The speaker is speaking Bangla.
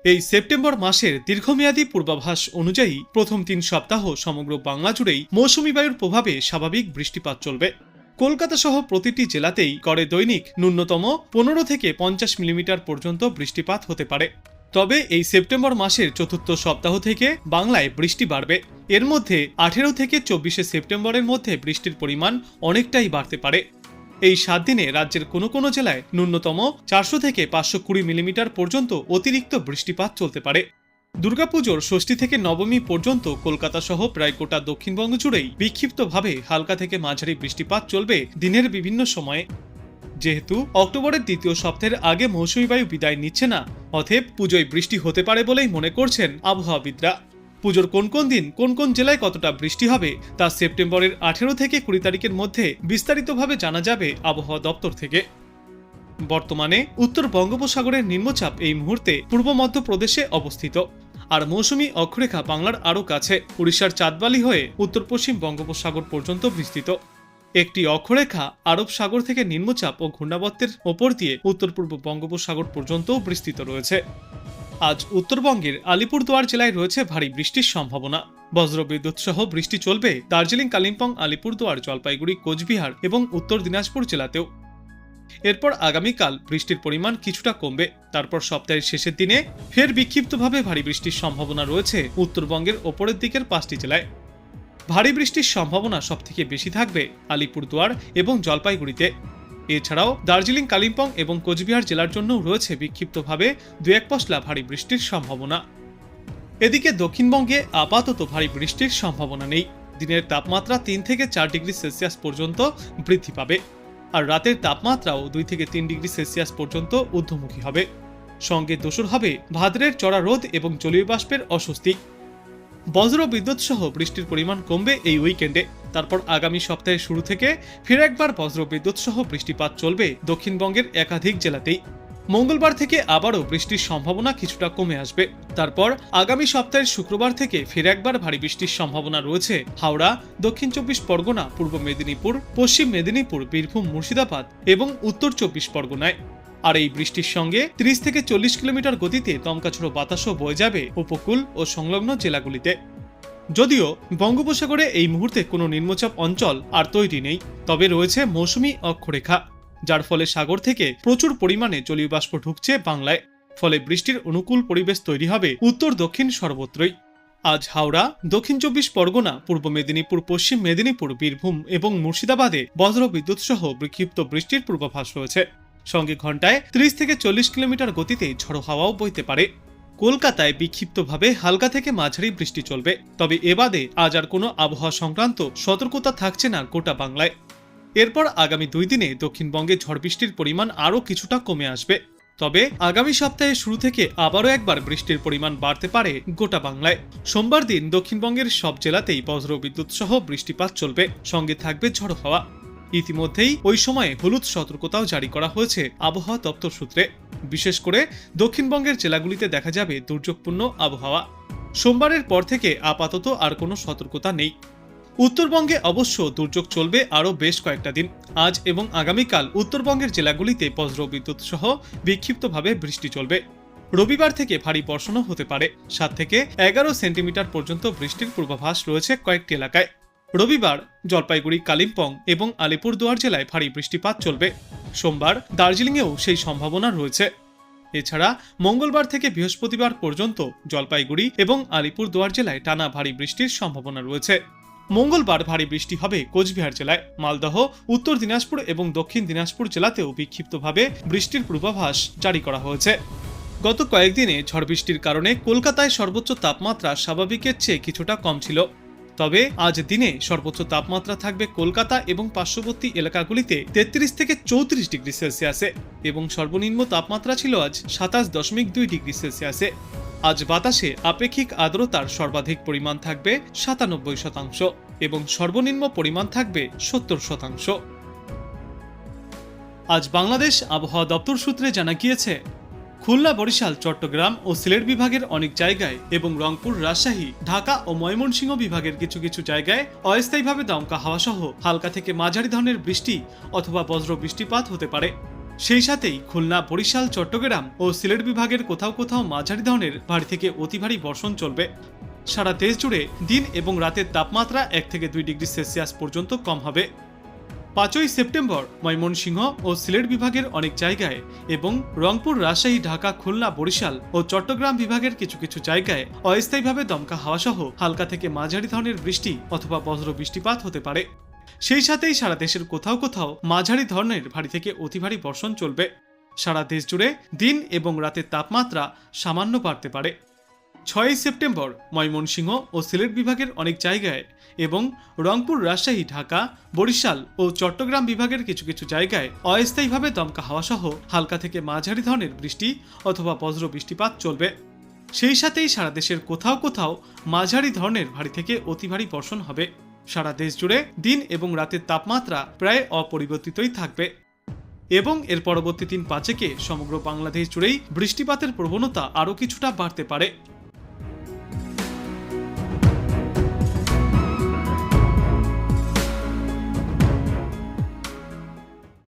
এই সেপ্টেম্বর মাসের দীর্ঘমেয়াদী পূর্বাভাস অনুযায়ী প্রথম ৩ সপ্তাহ সমগ্র বাংলা জুড়েই মৌসুমী বায়ুর প্রভাবে স্বাভাবিক বৃষ্টিপাত চলবে। কলকাতা সহ প্রতিটি জেলাতেই গড়ে দৈনিক ন্যূনতম ১৫ থেকে ৫০ মিলিমিটার পর্যন্ত বৃষ্টিপাত হতে পারে। তবে এই সেপ্টেম্বর মাসের চতুর্থ সপ্তাহ থেকে বাংলায় বৃষ্টি বাড়বে। এর মধ্যে ১৮ থেকে ২৪শে সেপ্টেম্বরের মধ্যে বৃষ্টির পরিমাণ অনেকটাই বাড়তে পারে। এই ৭ দিনে রাজ্যের কোনো কোনো জেলায় ন্যূনতম ৪০০ থেকে ৫২০ মিলিমিটার পর্যন্ত অতিরিক্ত বৃষ্টিপাত চলতে পারে। দুর্গাপুজোর ষষ্ঠী থেকে নবমী পর্যন্ত কলকাতা সহ প্রায় গোটা দক্ষিণবঙ্গ জুড়েই বিক্ষিপ্তভাবে হালকা থেকে মাঝারি বৃষ্টিপাত চলবে দিনের বিভিন্ন সময়ে। যেহেতু অক্টোবরের দ্বিতীয় সপ্তাহের আগে মৌসুমী বায়ু বিদায় নিচ্ছে না, অতএব পুজোয় বৃষ্টি হতে পারে বলেই মনে করছেন আবহাওয়াবিদরা। পুজোর কোন কোন দিন কোন কোন জেলায় কতটা বৃষ্টি হবে তা সেপ্টেম্বরের ১৮ থেকে ২০ তারিখের মধ্যে বিস্তারিতভাবে জানা যাবে আবহাওয়া দপ্তর থেকে। বর্তমানে উত্তর বঙ্গোপসাগরের নিম্নচাপ এই মুহূর্তে পূর্ব মধ্যপ্রদেশে অবস্থিত, আর মৌসুমী অক্ষরেখা বাংলার আরও কাছে উড়িষ্যার চাঁদবালি হয়ে উত্তর পশ্চিম বঙ্গোপসাগর পর্যন্ত বিস্তৃত। একটি অক্ষরেখা আরব সাগর থেকে নিম্নচাপ ও ঘূর্ণাবর্তের ওপর দিয়ে উত্তর পূর্ব বঙ্গোপসাগর পর্যন্ত বিস্তৃত রয়েছে। আজ উত্তরবঙ্গের আলিপুরদুয়ার জেলায় রয়েছে ভারী বৃষ্টির সম্ভাবনা। বজ্রবিদ্যুৎ সহ বৃষ্টি চলবে দার্জিলিং, কালিম্পং, আলিপুরদুয়ার, জলপাইগুড়ি, কোচবিহার এবং উত্তর দিনাজপুর জেলাতেও। এরপর আগামীকাল বৃষ্টির পরিমাণ কিছুটা কমবে। তারপর সপ্তাহের শেষের দিনে ফের বিক্ষিপ্তভাবে ভারী বৃষ্টির সম্ভাবনা রয়েছে উত্তরবঙ্গের ওপরের দিকের ৫টি জেলায়। ভারী বৃষ্টির সম্ভাবনা সবথেকে বেশি থাকবে আলিপুরদুয়ার এবং জলপাইগুড়িতে। এছাড়াও দার্জিলিং, কালিম্পং এবং কোচবিহার জেলার জন্যও রয়েছে বিক্ষিপ্তভাবে ২-১ পশলা ভারী বৃষ্টির সম্ভাবনা। এদিকে দক্ষিণবঙ্গে আপাতত ভারী বৃষ্টির সম্ভাবনা নেই। দিনের তাপমাত্রা ৩ থেকে ৪ ডিগ্রি সেলসিয়াস পর্যন্ত বৃদ্ধি পাবে, আর রাতের তাপমাত্রাও ২ থেকে ৩ ডিগ্রি সেলসিয়াস পর্যন্ত ঊর্ধ্বমুখী হবে। সঙ্গে দোসর হবে ভাদ্রের চড়া রোদ এবং জলীয় বাষ্পের অস্বস্তি। বজ্র বিদ্যুৎ সহ বৃষ্টির পরিমাণ কমবে এই উইকেন্ডে। তারপর আগামী সপ্তাহের শুরু থেকে ফের একবার বজ্র বিদ্যুৎ সহ বৃষ্টিপাত চলবে দক্ষিণবঙ্গের একাধিক জেলাতেই। মঙ্গলবার থেকে আবারও বৃষ্টির সম্ভাবনা কিছুটা কমে আসবে। তারপর আগামী সপ্তাহের শুক্রবার থেকে ফের একবার ভারী বৃষ্টির সম্ভাবনা রয়েছে হাওড়া, দক্ষিণ ২৪ পরগনা, পূর্ব মেদিনীপুর, পশ্চিম মেদিনীপুর, বীরভূম, মুর্শিদাবাদ এবং উত্তর ২৪ পরগনায়। আর এই বৃষ্টির সঙ্গে ৩০ থেকে ৪০ কিলোমিটার গতিতে দমকাঝোড়ো বাতাসও বয়ে যাবে উপকূল ও সংলগ্ন জেলাগুলিতে। যদিও বঙ্গোপসাগরে এই মুহূর্তে কোনো নিম্নচাপ অঞ্চল আর তৈরি নেই, তবে রয়েছে মৌসুমী অক্ষরেখা, যার ফলে সাগর থেকে প্রচুর পরিমাণে জলীয় বাষ্প ঢুকছে বাংলায়। ফলে বৃষ্টির অনুকূল পরিবেশ তৈরি হবে উত্তর দক্ষিণ সর্বত্রই। আজ হাওড়া, দক্ষিণ ২৪ পরগনা, পূর্ব মেদিনীপুর, পশ্চিম মেদিনীপুর, বীরভূম এবং মুর্শিদাবাদে বজ্র বিদ্যুৎ সহ বিক্ষিপ্ত বৃষ্টির পূর্বাভাস রয়েছে। সঙ্গে ঘন্টায় ৩০ থেকে ৪০ কিলোমিটার গতিতে ঝড়ো হাওয়াও বইতে পারে। কলকাতায় বিক্ষিপ্তভাবে হালকা থেকে মাঝারি বৃষ্টি চলবে, তবে এ বাদে আজ আর কোনো আবহাওয়া সংক্রান্ত সতর্কতা থাকছে না গোটা বাংলায়। এরপর আগামী ২ দিনে দক্ষিণবঙ্গে ঝড় বৃষ্টির পরিমাণ আরও কিছুটা কমে আসবে। তবে আগামী সপ্তাহের শুরু থেকে আবারও একবার বৃষ্টির পরিমাণ বাড়তে পারে গোটা বাংলায়। সোমবার দিন দক্ষিণবঙ্গের সব জেলাতেই বজ্র বিদ্যুৎ সহ বৃষ্টিপাত চলবে, সঙ্গে থাকবে ঝড়ো হাওয়া। ইতিমধ্যেই ওই সময়ে হলুদ সতর্কতাও জারি করা হয়েছে আবহাওয়া দপ্তর সূত্রে। বিশেষ করে দক্ষিণবঙ্গের জেলাগুলিতে দেখা যাবে দুর্যোগপূর্ণ আবহাওয়া। সোমবারের পর থেকে আপাতত আর কোনো সতর্কতা নেই। উত্তরবঙ্গে অবশ্য দুর্যোগ চলবে আরও বেশ কয়েকটা দিন। আজ এবং আগামীকাল উত্তরবঙ্গের জেলাগুলিতে বজ্র বিদ্যুৎ সহ বিক্ষিপ্তভাবে বৃষ্টি চলবে। রবিবার থেকে ভারী বর্ষণও হতে পারে। ৭ থেকে ১১ সেন্টিমিটার পর্যন্ত বৃষ্টির পূর্বাভাস রয়েছে কয়েকটি এলাকায়। রবিবার জলপাইগুড়ি, কালিম্পং এবং আলিপুরদুয়ার জেলায় ভারী বৃষ্টিপাত চলবে। সোমবার দার্জিলিংয়েও সেই সম্ভাবনা রয়েছে। এছাড়া মঙ্গলবার থেকে বৃহস্পতিবার পর্যন্ত জলপাইগুড়ি এবং আলিপুরদুয়ার জেলায় টানা ভারী বৃষ্টির সম্ভাবনা রয়েছে। মঙ্গলবার ভারী বৃষ্টি হবে কোচবিহার জেলায়। মালদহ, উত্তর দিনাজপুর এবং দক্ষিণ দিনাজপুর জেলাতেও বিক্ষিপ্তভাবে বৃষ্টির পূর্বাভাস জারি করা হয়েছে। গত কয়েকদিনে ঝড় বৃষ্টির কারণে কলকাতায় সর্বোচ্চ তাপমাত্রা স্বাভাবিকের চেয়ে কিছুটা কম ছিল। তবে আজ দিনে সর্বোচ্চ তাপমাত্রা থাকবে কলকাতা এবং পার্শ্ববর্তী এলাকাগুলিতে ৩৩ থেকে ৩৪ ডিগ্রি সেলসিয়াসে এবং সর্বনিম্ন তাপমাত্রা ছিল আজ ২৭.২ ডিগ্রি সেলসিয়াসে। আজ বাতাসে আপেক্ষিক আর্দ্রতার সর্বাধিক পরিমাণ থাকবে ৯৭% এবং সর্বনিম্ন পরিমাণ থাকবে ৭০%। আজ বাংলাদেশ আবহাওয়া দপ্তর সূত্রে জানা গিয়েছে, খুলনা, বরিশাল, চট্টগ্রাম ও সিলেট বিভাগের অনেক জায়গায় এবং রংপুর, রাজশাহী, ঢাকা ও ময়মনসিংহ বিভাগের কিছু কিছু জায়গায় অস্থায়ীভাবে দমকা হাওয়া সহ হালকা থেকে মাঝারি ধরনের বৃষ্টি অথবা বজ্র বৃষ্টিপাত হতে পারে। সেই সাথেই খুলনা, বরিশাল, চট্টগ্রাম ও সিলেট বিভাগের কোথাও কোথাও মাঝারি ধরনের ভারী থেকে অতি ভারী বর্ষণ চলবে। সারা দেশ জুড়ে দিন এবং রাতের তাপমাত্রা 1 থেকে 2 ডিগ্রি সেলসিয়াস পর্যন্ত কম হবে। 5ই সেপ্টেম্বর ময়মনসিংহ ও সিলেট বিভাগের অনেক জায়গায় এবং রংপুর, রাজশাহী, ঢাকা, খুলনা, বরিশাল ও চট্টগ্রাম বিভাগের কিছু কিছু জায়গায় অস্থায়ীভাবে দমকা হাওয়া সহ হালকা থেকে মাঝারি ধরনের বৃষ্টি অথবা বজ্র বৃষ্টিপাত হতে পারে। সেই সাথেই সারা দেশের কোথাও কোথাও মাঝারি ধরনের ভারী থেকে অতি ভারী বর্ষণ চলবে। সারা দেশ জুড়ে দিন এবং রাতের তাপমাত্রা সামান্য বাড়তে পারে। 6ই সেপ্টেম্বর ময়মনসিংহ ও সিলেট বিভাগের অনেক জায়গায় এবং রংপুর, রাজশাহী, ঢাকা, বরিশাল ও চট্টগ্রাম বিভাগের কিছু কিছু জায়গায় অস্থায়ীভাবে দমকা হাওয়া সহ হালকা থেকে মাঝারি ধরনের বৃষ্টি অথবা বজ্র বৃষ্টিপাত চলবে। সেই সাথেই সারা দেশের কোথাও কোথাও মাঝারি ধরনের ভারী থেকে অতি ভারী বর্ষণ হবে। সারা দেশ জুড়ে দিন এবং রাতের তাপমাত্রা প্রায় অপরিবর্তিতই থাকবে এবং এর পরবর্তী 3-5 সমগ্র বাংলাদেশ জুড়েই বৃষ্টিপাতের প্রবণতা আরও কিছুটা বাড়তে পারে।